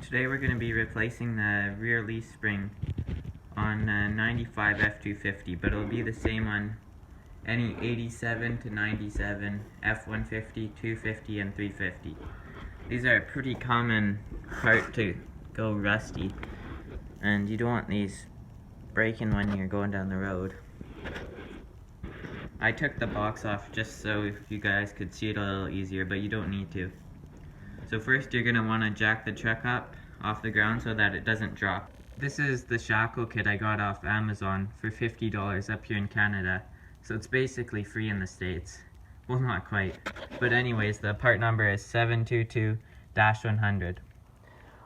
Today we're going to be replacing the rear leaf spring on 95 F250, but it'll be the same on any 87 to 97, f150, 250, and 350. These are a pretty common part to go rusty, and you don't want these breaking when you're going down the road. I took the box off just so you guys could see it a little easier, but you don't need to. So first you're going to want to jack the truck up off the ground so that it doesn't drop. This is the shackle kit I got off Amazon for $50 up here in Canada. So it's basically free in the States. Well, not quite. But anyways, the part number is 722-100.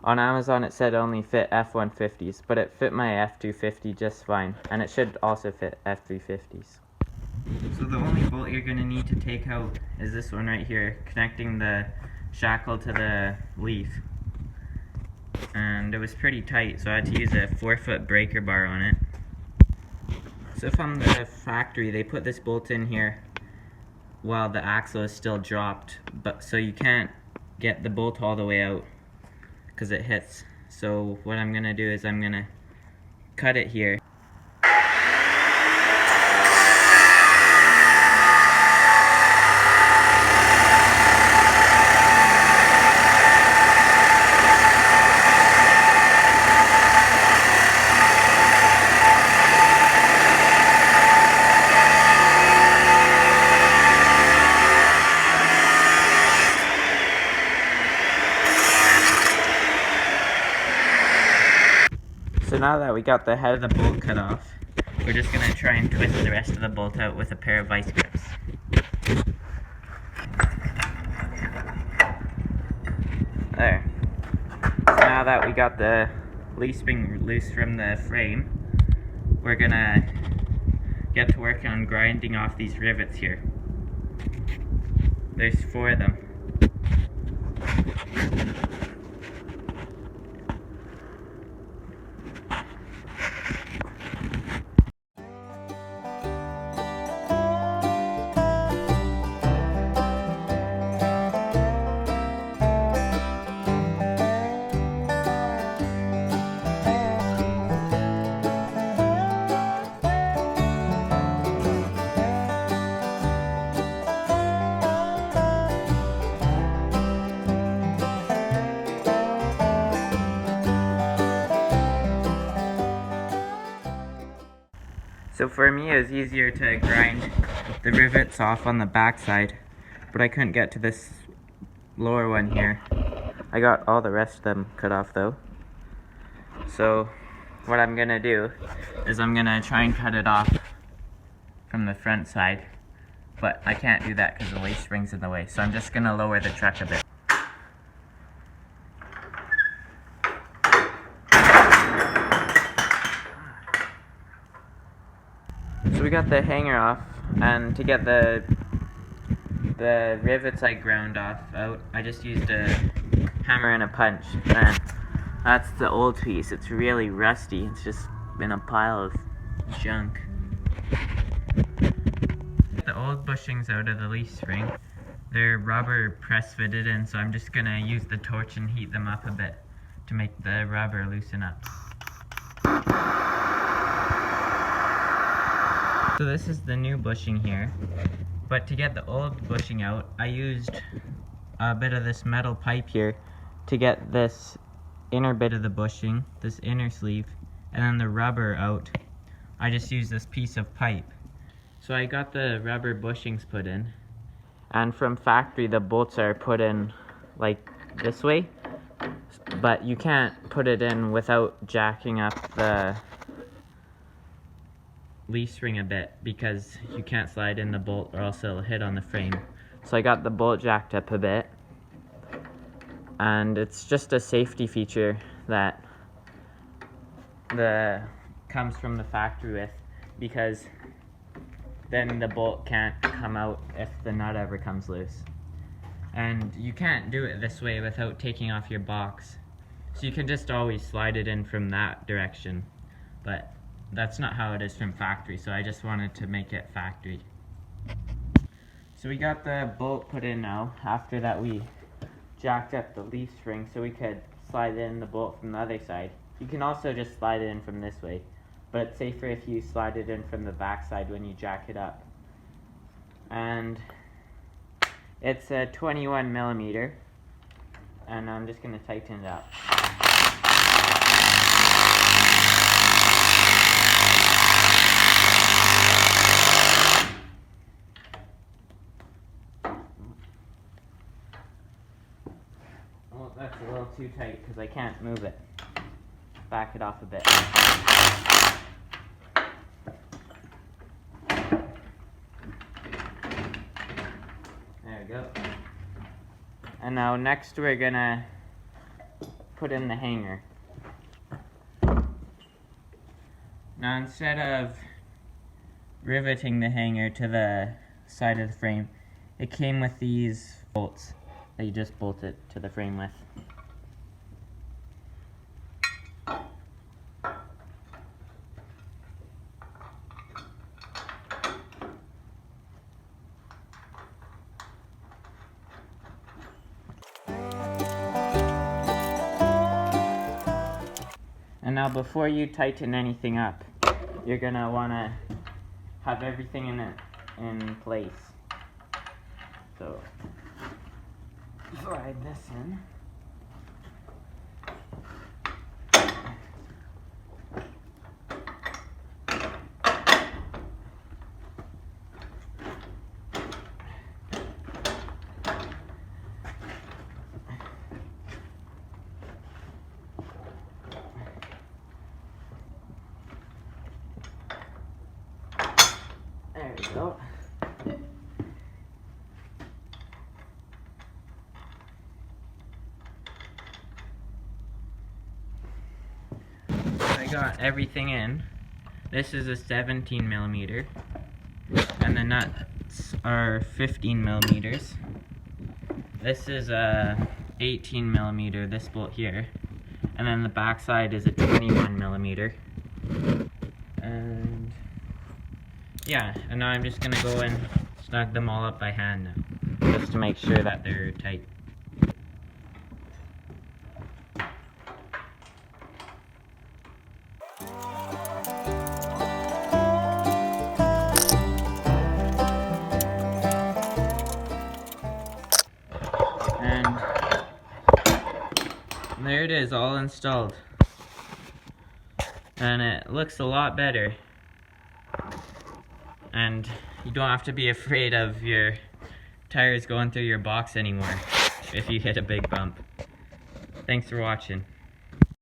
On Amazon it said only fit F150s, but it fit my F250 just fine. And it should also fit F350s. So the only bolt you're going to need to take out is this one right here, connecting the shackle to the leaf. And it was pretty tight, so I had to use a 4-foot breaker bar on it. So from the factory, they put this bolt in here while the axle is still dropped, but so you can't get the bolt all the way out because it hits. So what I'm going to do is I'm going to cut it here. So now that we got the head of the bolt cut off, we're just going to try and twist the rest of the bolt out with a pair of vice grips. There. So now that we got the leaf spring loose from the frame, we're going to get to work on grinding off these rivets here. There's 4 of them. So for me, it was easier to grind the rivets off on the back side, but I couldn't get to this lower one here. I got all the rest of them cut off though. So what I'm gonna do is I'm gonna try and cut it off from the front side, but I can't do that because the leaf spring's in the way. So I'm just gonna lower the truck a bit. So we got the hanger off, and to get the rivets I ground off out, I just used a hammer and a punch, and that's the old piece. It's really rusty. It's just been a pile of junk. The old bushings out of the leaf spring, they're rubber press fitted in, so I'm just gonna use the torch and heat them up a bit to make the rubber loosen up. So this is the new bushing here, but to get the old bushing out, I used a bit of this metal pipe here to get this inner bit of the bushing, this inner sleeve, and then the rubber out. I just used this piece of pipe. So I got the rubber bushings put in, and from factory the bolts are put in like this way, but you can't put it in without jacking up the leaf spring a bit because you can't slide in the bolt or else it'll hit on the frame. So I got the bolt jacked up a bit, and it's just a safety feature that comes from the factory with, because then the bolt can't come out if the nut ever comes loose. And you can't do it this way without taking off your box, so you can just always slide it in from that direction, but that's not how it is from factory, so I just wanted to make it factory. So we got the bolt put in now. After that we jacked up the leaf spring so we could slide in the bolt from the other side. You can also just slide it in from this way, but it's safer if you slide it in from the back side when you jack it up. And it's a 21 millimeter, and I'm just going to tighten it up. Well, that's a little too tight because I can't move it. Back it off a bit. There we go. And now next we're gonna put in the hanger. Now instead of riveting the hanger to the side of the frame, it came with these bolts that you just bolt it to the frame with. And now before you tighten anything up, you're gonna wanna have everything in place. So slide this in. There we go. I got everything in. This is a 17 millimeter, and the nuts are 15 millimeters. This is a 18 millimeter, this bolt here, and then the back side is a 21 millimeter. And yeah, and now I'm just gonna go and snug them all up by hand now, just to make sure that they're tight. And there it is, all installed. And it looks a lot better. And you don't have to be afraid of your tires going through your box anymore if you hit a big bump. Thanks for watching.